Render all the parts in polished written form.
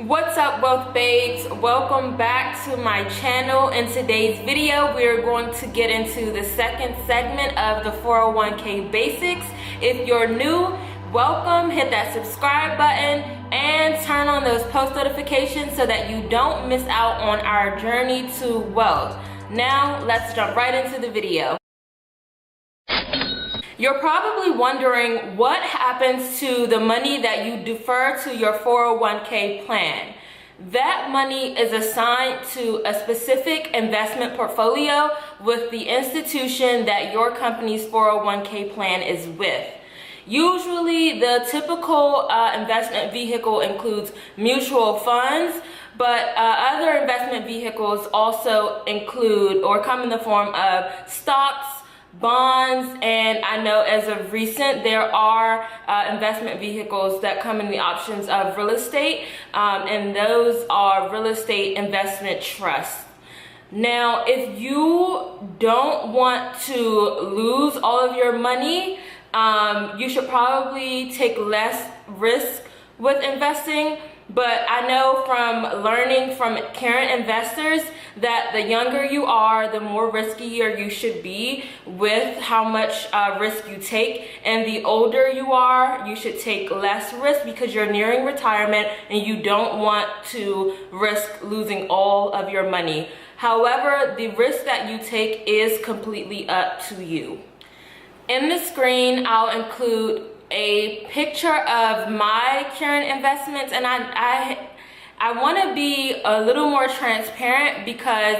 What's up, wealth babes? Welcome back to my channel. In today's video, we are going to get into the second segment of the 401k basics. If you're new, welcome. Hit that subscribe button and turn on those post notifications so that you don't miss out on our journey to wealth. Now, let's jump right into the video. You're probably wondering what happens to the money that you defer to your 401k plan. That money is assigned to a specific investment portfolio with the institution that your company's 401k plan is with. Usually, the typical investment vehicle includes mutual funds, but other investment vehicles also include or come in the form of stocks, bonds, and I know as of recent there are investment vehicles that come in the options of real estate, and those are real estate investment trusts. Now, if you don't want to lose all of your money, you should probably take less risk with investing. But I know from learning from current investors that the younger you are, the more riskier you should be with how much risk you take. And the older you are, you should take less risk because you're nearing retirement and you don't want to risk losing all of your money. However, the risk that you take is completely up to you. In the screen, I'll include a picture of my current investments, and I want to be a little more transparent because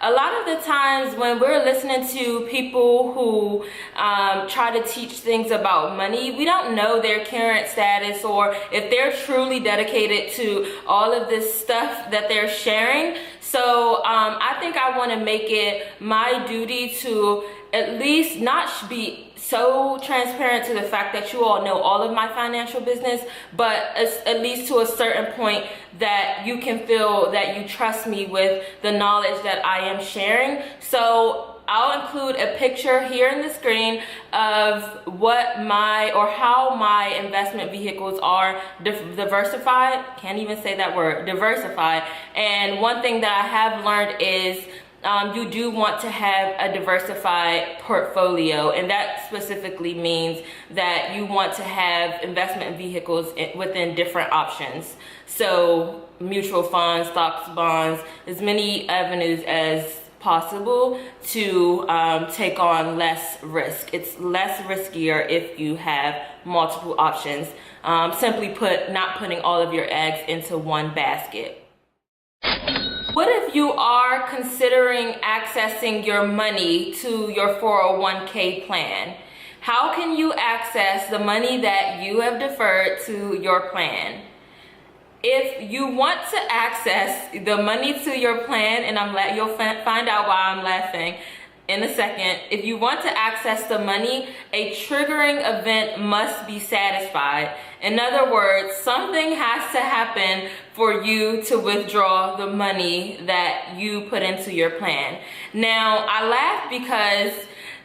a lot of the times when we're listening to people who try to teach things about money, we don't know their current status or if they're truly dedicated to all of this stuff that they're sharing. So I think I want to make it my duty to at least not be so transparent to the fact that you all know all of my financial business, but at least to a certain point that you can feel that you trust me with the knowledge that I am sharing. So I'll include a picture here in the screen of how my investment vehicles are diversified. Can't even say that word, diversified. And one thing that I have learned is you do want to have a diversified portfolio, and that specifically means that you want to have investment vehicles within different options. So mutual funds, stocks, bonds, as many avenues as possible to take on less risk. It's less riskier if you have multiple options. Simply put, not putting all of your eggs into one basket. What if you are considering accessing your money to your 401k plan? How can you access the money that you have deferred to your plan? If you want to access the money to your plan, and you'll find out why I'm laughing in a second. If you want to access the money, a triggering event must be satisfied. In other words, something has to happen for you to withdraw the money that you put into your plan. Now, I laugh because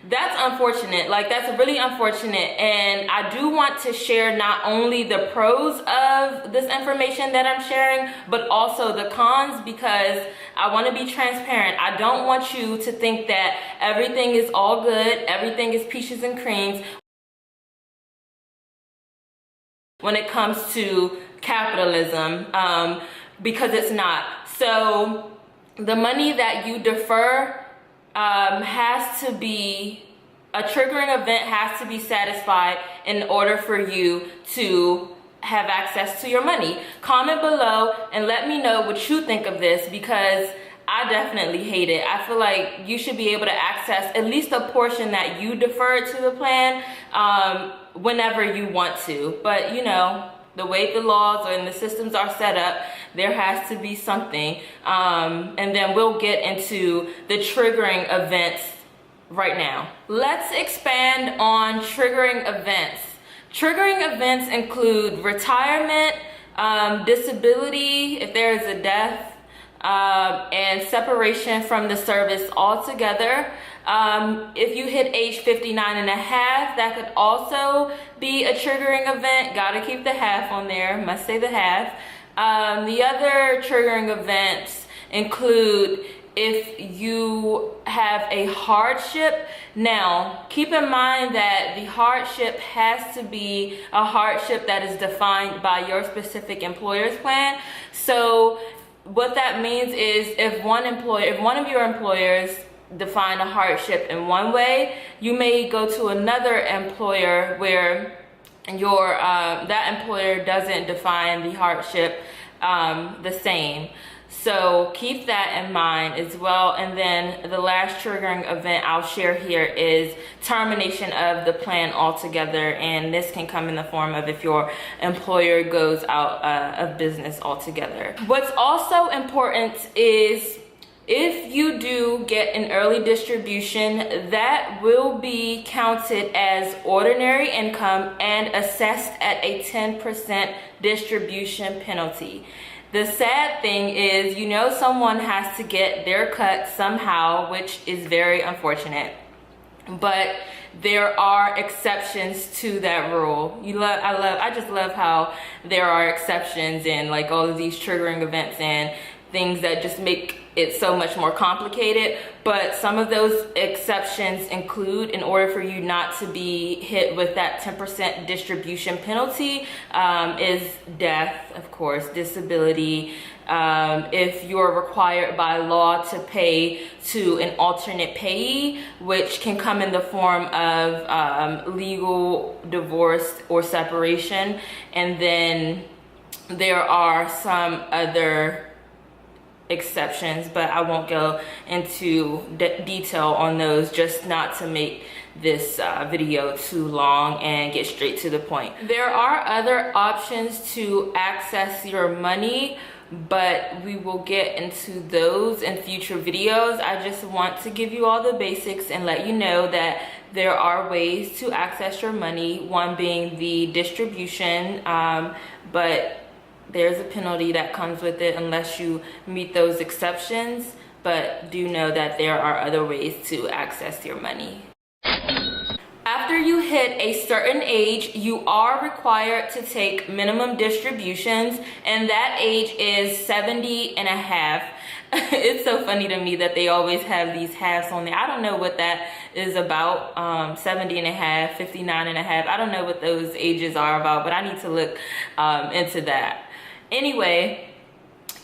that's unfortunate. Like, that's really unfortunate. And I do want to share not only the pros of this information that I'm sharing, but also the cons, because I want to be transparent. I don't want you to think that everything is all good, everything is peaches and creams when it comes to capitalism, because it's not. So the money that you defer has to be, a triggering event has to be satisfied in order for you to have access to your money. Comment below and let me know what you think of this, because I definitely hate it. I feel like you should be able to access at least a portion that you deferred to the plan whenever you want to. But you know, the way the laws and the systems are set up, there has to be something. And then we'll get into the triggering events right now. Let's expand on triggering events. Triggering events include retirement, disability, if there is a death, and separation from the service altogether. If you hit age 59 and a half, that could also be a triggering event. Gotta keep the half on there, must say the half. The other triggering events include if you have a hardship. Now, keep in mind that the hardship has to be a hardship that is defined by your specific employer's plan. So what that means is if one of your employers define a hardship in one way, you may go to another employer where that employer doesn't define the hardship the same. So keep that in mind as well. And then the last triggering event I'll share here is termination of the plan altogether. And this can come in the form of if your employer goes out of business altogether. What's also important is if you do get an early distribution, that will be counted as ordinary income and assessed at a 10% distribution penalty. The sad thing is, someone has to get their cut somehow, which is very unfortunate. But there are exceptions to that rule. I just love how there are exceptions and like all of these triggering events and things that just make it so much more complicated. But some of those exceptions include, in order for you not to be hit with that 10% distribution penalty, is death, of course, disability, if you're required by law to pay to an alternate payee, which can come in the form of legal divorce or separation. And then there are some other exceptions, but I won't go into detail on those, just not to make this video too long and get straight to the point. There are other options to access your money, but we will get into those in future videos. I just want to give you all the basics and let you know that there are ways to access your money, one being the distribution, but there's a penalty that comes with it unless you meet those exceptions. But do know that there are other ways to access your money. After you hit a certain age, you are required to take minimum distributions, and that age is 70 and a half. It's so funny to me that they always have these halves on there. I don't know what that is about. 70 and a half, 59 and a half. I don't know what those ages are about, but I need to look into that. Anyway,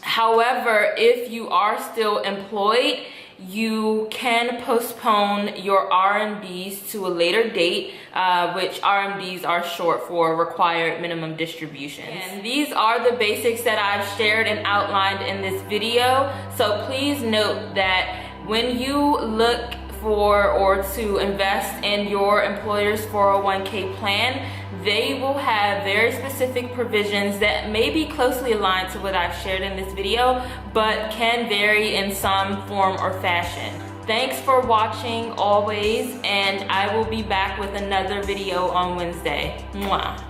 however, if you are still employed, you can postpone your RMDs to a later date, which RMDs are short for required minimum distributions. And these are the basics that I've shared and outlined in this video. So please note that when you look for or to invest in your employer's 401k plan, they will have very specific provisions that may be closely aligned to what I've shared in this video, but can vary in some form or fashion. Thanks for watching always, and I will be back with another video on Wednesday. Mwah.